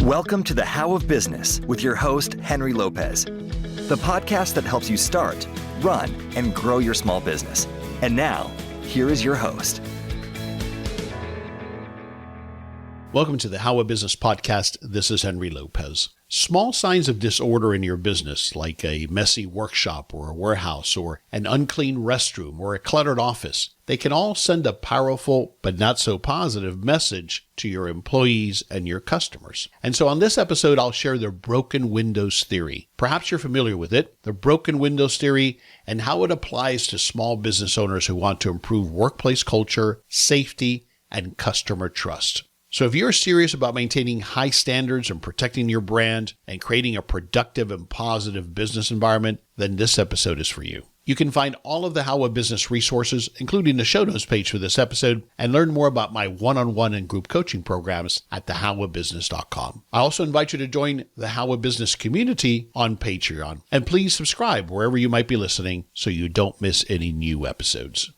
Welcome to the How of Business with your host, Henry Lopez, the podcast that helps you start, run, and grow your small business. And now, here is your host. Welcome to the How of Business podcast. This is Henry Lopez. Small signs of disorder in your business, like a messy workshop or a warehouse or an unclean restroom or a cluttered office, they can all send a powerful but not so positive message to your employees and your customers. And so on this episode, I'll share the broken windows theory. Perhaps you're familiar with it, the broken windows theory, and how it applies to small business owners who want to improve workplace culture, safety, and customer trust. So if you're serious about maintaining high standards and protecting your brand and creating a productive and positive business environment, then this episode is for you. You can find all of the How of Business resources, including the show notes page for this episode, and learn more about my one-on-one and group coaching programs at thehowofbusiness.com. I also invite you to join the How of Business community on Patreon. And please subscribe wherever you might be listening so you don't miss any new episodes.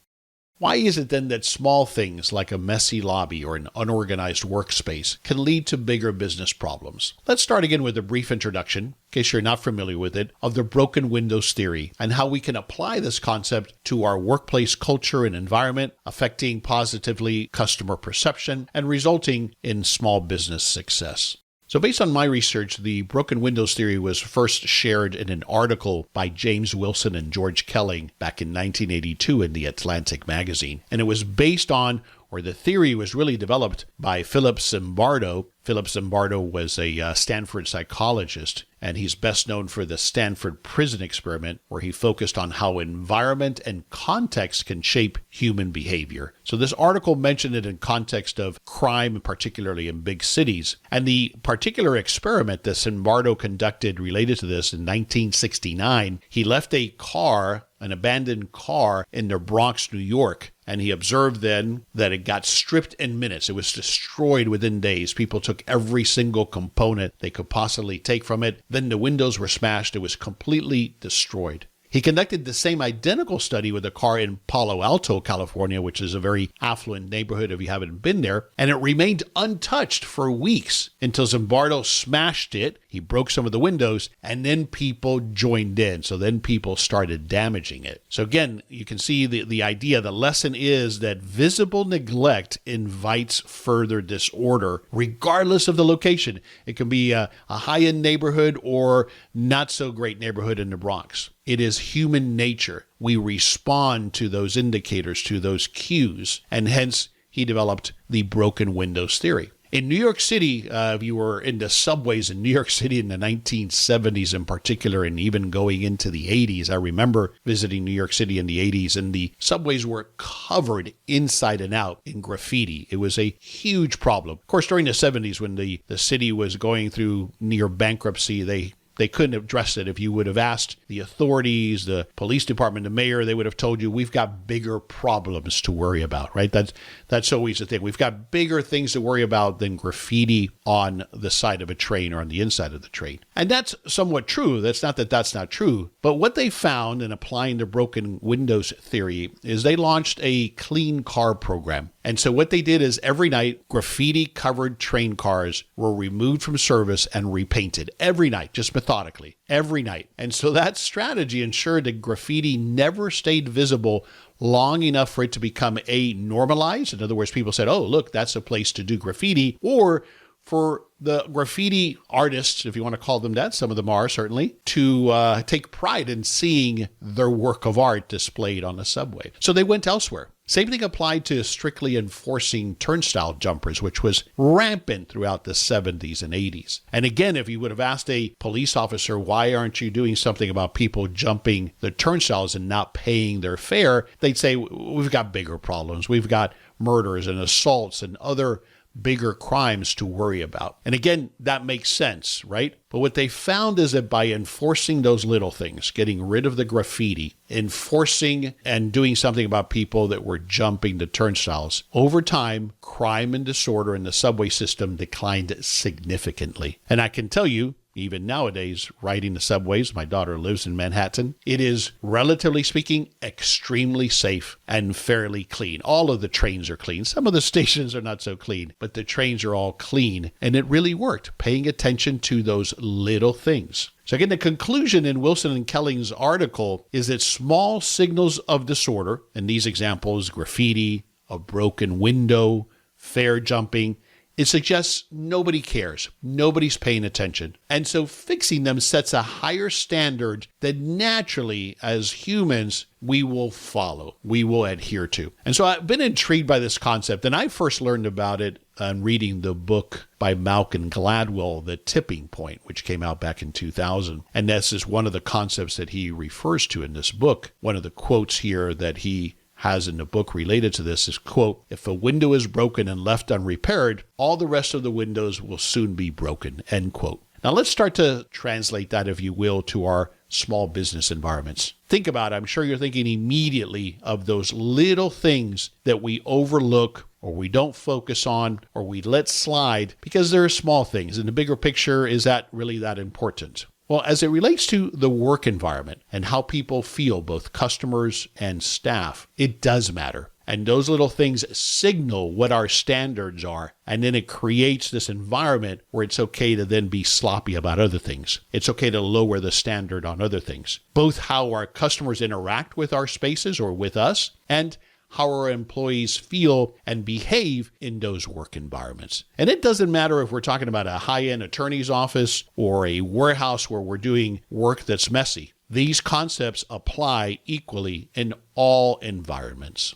Why is it then that small things like a messy lobby or an unorganized workspace can lead to bigger business problems? Let's start again with a brief introduction, in case you're not familiar with it, of the broken windows theory and how we can apply this concept to our workplace culture and environment, affecting positively customer perception and resulting in small business success. So based on my research, the broken windows theory was first shared in an article by James Wilson and George Kelling back in 1982 in the Atlantic magazine. And it was based on, or the theory was really developed by Philip Zimbardo. Philip Zimbardo was a Stanford psychologist, and he's best known for the Stanford prison experiment, where he focused on how environment and context can shape human behavior. So this article mentioned it in context of crime, particularly in big cities. And the particular experiment that Zimbardo conducted related to this in 1969, he left an abandoned car in the Bronx, New York. And he observed then that it got stripped in minutes. It was destroyed within days. People took every single component they could possibly take from it. Then the windows were smashed. It was completely destroyed. He conducted the same identical study with a car in Palo Alto, California, which is a very affluent neighborhood if you haven't been there, and it remained untouched for weeks until Zimbardo smashed it. He broke some of the windows, and then people joined in. So then people started damaging it. So again, you can see the idea, the lesson is that visible neglect invites further disorder, regardless of the location. It can be a high-end neighborhood or not so great neighborhood in the Bronx. It is human nature. We respond to those indicators, to those cues, and hence he developed the broken windows theory. In New York City, if you were into subways in New York City in the 1970s in particular, and even going into the 80s, I remember visiting New York City in the 80s, and the subways were covered inside and out in graffiti. It was a huge problem. Of course, during the 70s, when the city was going through near bankruptcy, they couldn't address it. If you would have asked the authorities, the police department, the mayor, they would have told you, we've got bigger problems to worry about, right? That's always the thing. We've got bigger things to worry about than graffiti on the side of a train or on the inside of the train. And that's somewhat true. That's not that that's not true. But what they found in applying the broken windows theory is they launched a clean car program. And so what they did is every night, graffiti-covered train cars were removed from service and repainted every night, just methodically, every night. And so that strategy ensured that graffiti never stayed visible long enough for it to become normalized. In other words, people said, oh, look, that's a place to do graffiti, or for the graffiti artists, if you want to call them that, some of them are certainly, to take pride in seeing their work of art displayed on the subway. So they went elsewhere. Same thing applied to strictly enforcing turnstile jumpers, which was rampant throughout the 70s and 80s. And again, if you would have asked a police officer, why aren't you doing something about people jumping the turnstiles and not paying their fare? They'd say, we've got bigger problems. We've got murders and assaults and other bigger crimes to worry about. And again, that makes sense, right? But what they found is that by enforcing those little things, getting rid of the graffiti, enforcing and doing something about people that were jumping the turnstiles, over time, crime and disorder in the subway system declined significantly. And I can tell you, even nowadays, riding the subways. My daughter lives in Manhattan. It is, relatively speaking, extremely safe and fairly clean. All of the trains are clean. Some of the stations are not so clean, but the trains are all clean. And it really worked, paying attention to those little things. So again, the conclusion in Wilson and Kelling's article is that small signals of disorder, and these examples, graffiti, a broken window, fare jumping, it suggests nobody cares. Nobody's paying attention. And so fixing them sets a higher standard that naturally, as humans, we will follow, we will adhere to. And so I've been intrigued by this concept, and I first learned about it on reading the book by Malcolm Gladwell, The Tipping Point, which came out back in 2000. And this is one of the concepts that he refers to in this book. One of the quotes here that he has in the book related to this is, quote, "If a window is broken and left unrepaired, all the rest of the windows will soon be broken," end quote. Now let's start to translate that, if you will, to our small business environments. Think about it. I'm sure you're thinking immediately of those little things that we overlook, or we don't focus on, or we let slide because they're small things. In the bigger picture, is that really that important? Well, as it relates to the work environment and how people feel, both customers and staff, it does matter. And those little things signal what our standards are. And then it creates this environment where it's okay to then be sloppy about other things. It's okay to lower the standard on other things. Both how our customers interact with our spaces or with us, and how our employees feel and behave in those work environments. And it doesn't matter if we're talking about a high-end attorney's office or a warehouse where we're doing work that's messy. These concepts apply equally in all environments.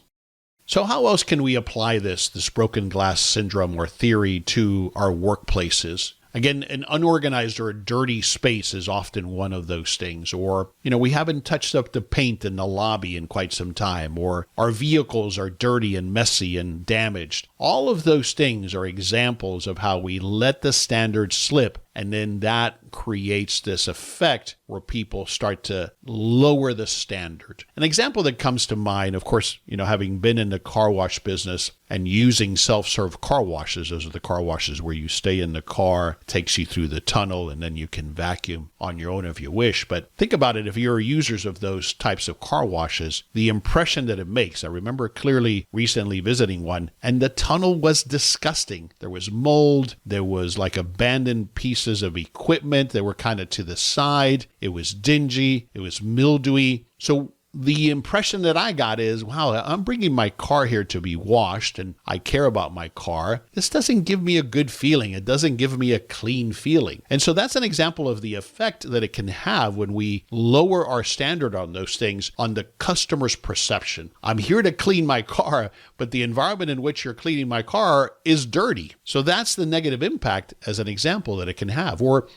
So how else can we apply this broken glass syndrome or theory to our workplaces? Again, an unorganized or a dirty space is often one of those things. Or, we haven't touched up the paint in the lobby in quite some time. Or our vehicles are dirty and messy and damaged. All of those things are examples of how we let the standard slip. And then that creates this effect where people start to lower the standard. An example that comes to mind, of course, having been in the car wash business and using self-serve car washes, those are the car washes where you stay in the car, takes you through the tunnel, and then you can vacuum on your own if you wish. But think about it, if you're users of those types of car washes, the impression that it makes. I remember clearly recently visiting one, and the tunnel was disgusting. There was mold, there was like abandoned pieces of equipment that were kind of to the side. It was dingy, it was mildewy. So the impression that I got is, wow, I'm bringing my car here to be washed and I care about my car. This doesn't give me a good feeling. It doesn't give me a clean feeling. And so that's an example of the effect that it can have when we lower our standard on those things on the customer's perception. I'm here to clean my car, but the environment in which you're cleaning my car is dirty. So that's the negative impact as an example that it can have. Or,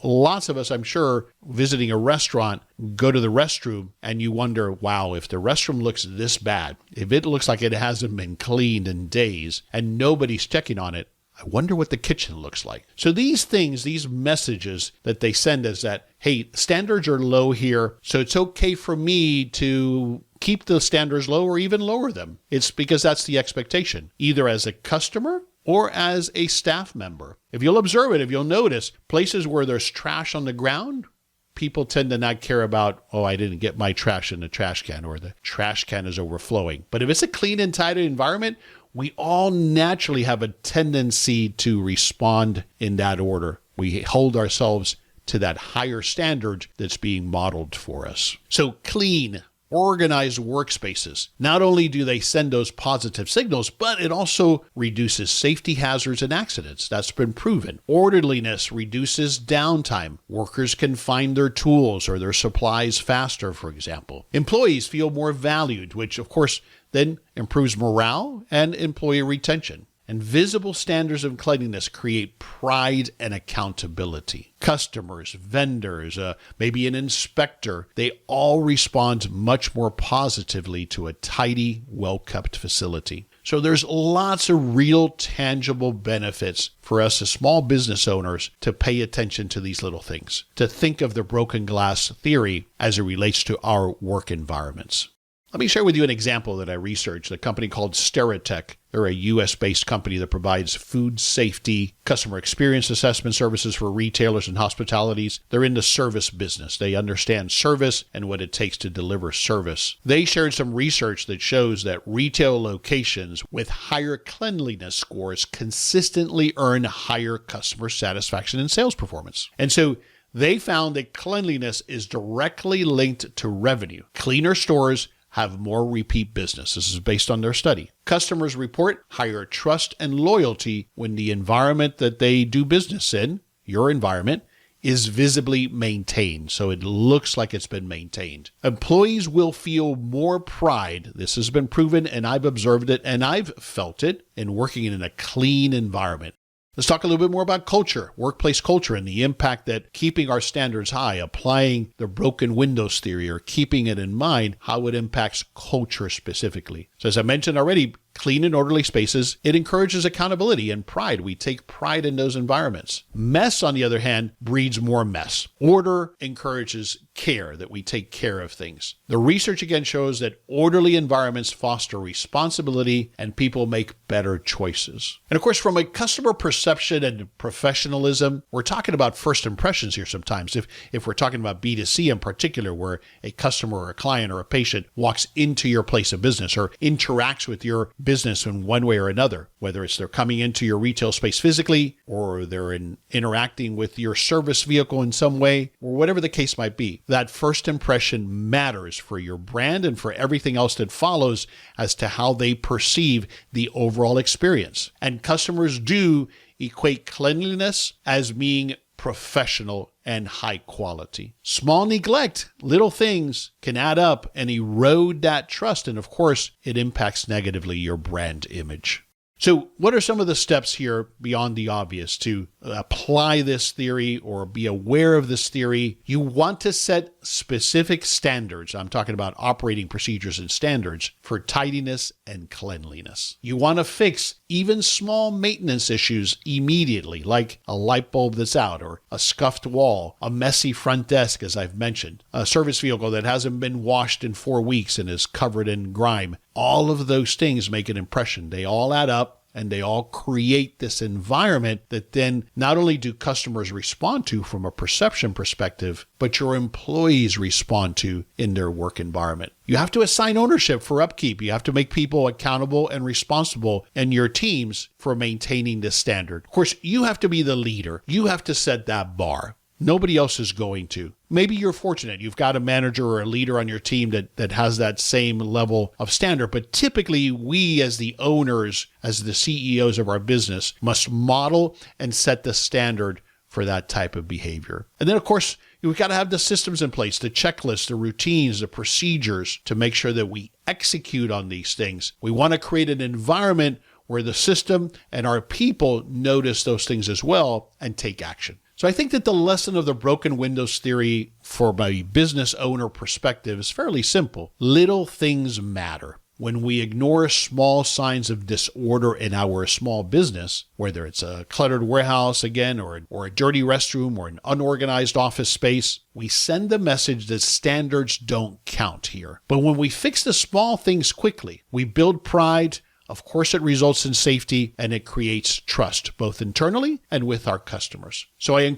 lots of us, I'm sure, visiting a restaurant, go to the restroom and you wonder, wow, if the restroom looks this bad, if it looks like it hasn't been cleaned in days and nobody's checking on it, I wonder what the kitchen looks like. So these things, these messages that they send us that, hey, standards are low here, so it's okay for me to keep the standards low or even lower them. It's because that's the expectation, either as a customer or as a staff member. If you'll observe it, if you'll notice, places where there's trash on the ground, people tend to not care about, I didn't get my trash in the trash can, or the trash can is overflowing. But if it's a clean and tidy environment, we all naturally have a tendency to respond in that order. We hold ourselves to that higher standard that's being modeled for us. So clean, organized workspaces. Not only do they send those positive signals, but it also reduces safety hazards and accidents. That's been proven. Orderliness reduces downtime. Workers can find their tools or their supplies faster, for example. Employees feel more valued, which of course then improves morale and employee retention. And visible standards of cleanliness create pride and accountability. Customers, vendors, maybe an inspector, they all respond much more positively to a tidy, well-kept facility. So there's lots of real tangible benefits for us as small business owners to pay attention to these little things, to think of the broken glass theory as it relates to our work environments. Let me share with you an example that I researched. A company called Steritech. They're a U.S.-based company that provides food safety, customer experience assessment services for retailers and hospitalities. They're in the service business. They understand service and what it takes to deliver service. They shared some research that shows that retail locations with higher cleanliness scores consistently earn higher customer satisfaction and sales performance. And so they found that cleanliness is directly linked to revenue. Cleaner stores have more repeat business. This is based on their study. Customers report higher trust and loyalty when the environment that they do business in, your environment, is visibly maintained. So it looks like it's been maintained. Employees will feel more pride. This has been proven, and I've observed it, and I've felt it in working in a clean environment. Let's talk a little bit more about culture, workplace culture, and the impact that keeping our standards high, applying the broken windows theory, or keeping it in mind, how it impacts culture specifically. So as I mentioned already, clean and orderly spaces, it encourages accountability and pride. We take pride in those environments. Mess, on the other hand, breeds more mess. Order encourages care, that we take care of things. The research again shows that orderly environments foster responsibility and people make better choices. And of course, from a customer perception and professionalism, we're talking about first impressions here sometimes. If we're talking about B2C in particular, where a customer or a client or a patient walks into your place of business or interacts with your business in one way or another, whether it's they're coming into your retail space physically or they're interacting with your service vehicle in some way, or whatever the case might be. That first impression matters for your brand and for everything else that follows as to how they perceive the overall experience. And customers do equate cleanliness as being professional and high quality. Small neglect, little things can add up and erode that trust. And of course, it impacts negatively your brand image. So what are some of the steps here beyond the obvious to apply this theory or be aware of this theory? You want to set specific standards. I'm talking about operating procedures and standards for tidiness and cleanliness. You want to fix even small maintenance issues immediately, like a light bulb that's out or a scuffed wall, a messy front desk, as I've mentioned, a service vehicle that hasn't been washed in 4 weeks and is covered in grime. All of those things make an impression. They all add up. And they all create this environment that then not only do customers respond to from a perception perspective, but your employees respond to in their work environment. You have to assign ownership for upkeep. You have to make people accountable and responsible and your teams for maintaining this standard. Of course, you have to be the leader. You have to set that bar. Nobody else is going to. Maybe you're fortunate. You've got a manager or a leader on your team that has that same level of standard. But typically, we as the owners, as the CEOs of our business, must model and set the standard for that type of behavior. And then, of course, we've got to have the systems in place, the checklists, the routines, the procedures to make sure that we execute on these things. We want to create an environment where the system and our people notice those things as well and take action. So I think that the lesson of the broken windows theory for my business owner perspective is fairly simple. Little things matter. When we ignore small signs of disorder in our small business, whether it's a cluttered warehouse again, or a dirty restroom, or an unorganized office space, we send the message that standards don't count here. But when we fix the small things quickly, we build pride. Of course, it results in safety and it creates trust, both internally and with our customers. So I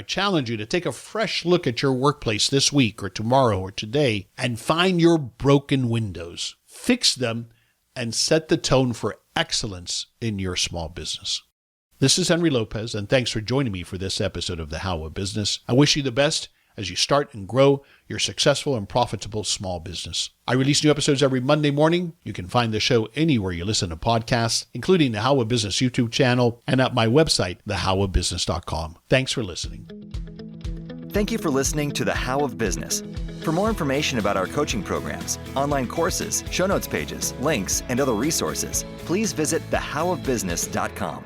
challenge you to take a fresh look at your workplace this week or tomorrow or today and find your broken windows, fix them, and set the tone for excellence in your small business. This is Henry Lopez, and thanks for joining me for this episode of The How of Business. I wish you the best as you start and grow your successful and profitable small business. I release new episodes every Monday morning. You can find the show anywhere you listen to podcasts, including the How of Business YouTube channel and at my website, thehowofbusiness.com. Thanks for listening. Thank you for listening to The How of Business. For more information about our coaching programs, online courses, show notes pages, links, and other resources, please visit thehowofbusiness.com.